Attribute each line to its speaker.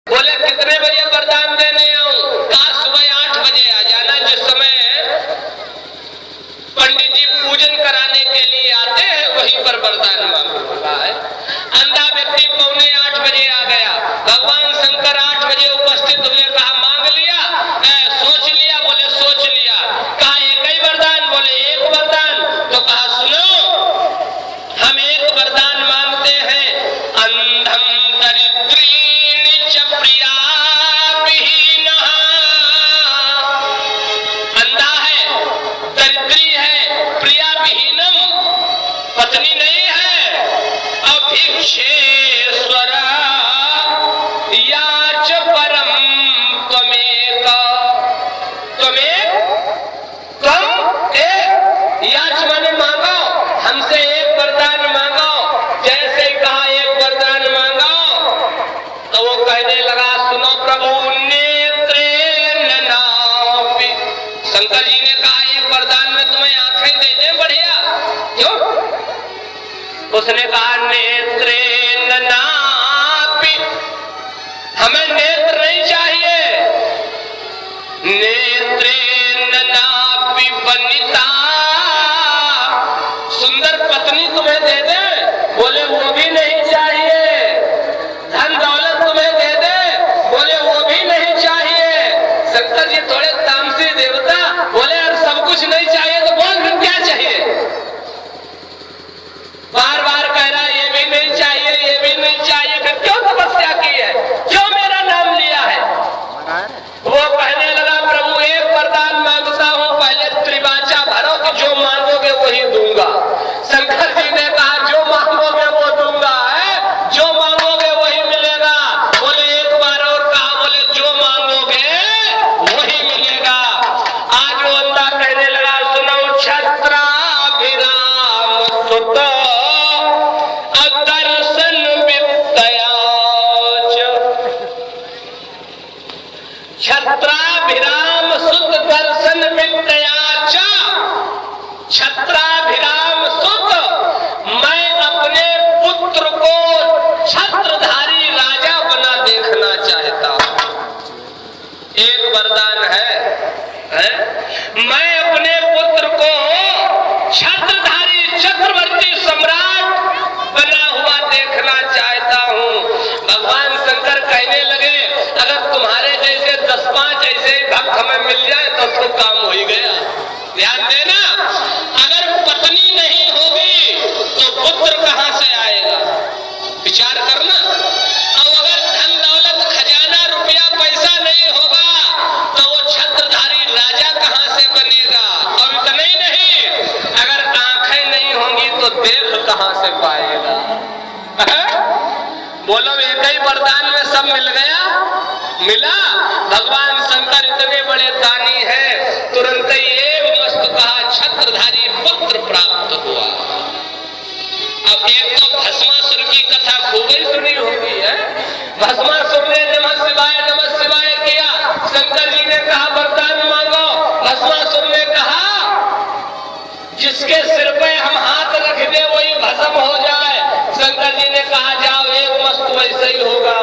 Speaker 1: बोले कितने बजे वरदान देने आऊं? कहा सुबह 8 बजे आ जाना, जिस समय पंडित जी पूजन कराने के लिए आते हैं वहीं पर वरदान मांगना है। अंधा व्यक्ति 7:45 बजे आ गया। भगवान शंकर 8 बजे उपस्थित हुए। कहा मांग लिया? सोच लिया? बोले सोच लिया। कहा एक ही वरदान? बोले एक वरदान। तो कहा सुनो, हम एक वरदान मांगते हैं, अंधम दरिद्रीण च प्रिया विहीनः। अंधा है, दरिद्री है, प्रिया विहीनम, पत्नी नहीं है, अभिक्षेश्वर याच परम त्वमेक। याच माने मांगो, हमसे एक वरदान मांगो। जैसे ही कहा एक वरदान मांगो तो वो कहने लगा सुनो प्रभु, नेत्रेण नापि। शंकर जी ने कहा एक वरदान में तुम्हें आंखें दे दे, बढ़िया। क्यों? उसने कहा नेत्रेण नापि, हमें नेत्र नहीं चाहिए। नेत्रेण नापि वनिता, सुंदर पत्नी तुम्हें दे दे? बोले वो भी नहीं चाहिए। धन दौलत तुम्हें दे दे? बोले वो भी नहीं चाहिए। शंकर जी थोड़े तामसी देवता, बोले यार सब कुछ नहीं चाहिए तो बोल फिर क्या चाहिए? बार बार कह रहा है ये भी नहीं चाहिए, ये भी नहीं चाहिए। फिर क्यों तपस्या की है? क्यों मेरा नाम लिया है? वो कहने लगा प्रभु एक वरदान मांगता हूं, पहले त्रिवाचा भरो कि जो मांगोगे वही दूंगा। शंकर जी ने कहा जो मांगोगे वो दूंगा है, जो मांगोगे वही मिलेगा। बोले एक बार और कहा, बोले जो मांगोगे वही मिलेगा। आज वो अंधा कहने लगा सुनो, छत्राभिराम सुत अदर्शन विद्या, छत्राभिराम सुत दर्शन विद्या च। छत्राभिराम सुत, मैं अपने पुत्र को छत्रधारी राजा बना देखना चाहता हूं। एक वरदान है? मैं अपने पुत्र को छत्रधारी चक्रवर्ती सम्राट बना हुआ देखना चाहता हूं। भगवान शंकर कहने लगे अगर तुम्हारे जैसे 10-5 ऐसे भक्त हमें मिल जाए तो काम हो ही गया। ध्यान देना, अगर पत्नी नहीं होगी तो पुत्र कहां से आएगा? विचार करना। और अगर धन दौलत खजाना रुपया पैसा नहीं होगा तो वो छत्रधारी राजा कहां से बनेगा? और इतना ही नहीं, अगर आंखें नहीं होंगी तो देख कहां से पाएगा? बोलो एक ही वरदान में सब मिल गया? मिला? भगवान शंकर इतने बड़े दानी हैं, तुरंत ही एक मस्त कहा छत्रधारी पुत्र प्राप्त हुआ। अब एक तो भस्मासुर की कथा खूब ही सुनी होगी है। भस्मासुर ने नमः शिवाय किया। शंकर जी ने कहा वरदान मांगो। भस्मासुर ने कहा जिसके सिर पे हम हाथ रख दे वही भस्म हो जाए। शंकर जी ने कहा जाओ एक मस्त वैसे ही होगा।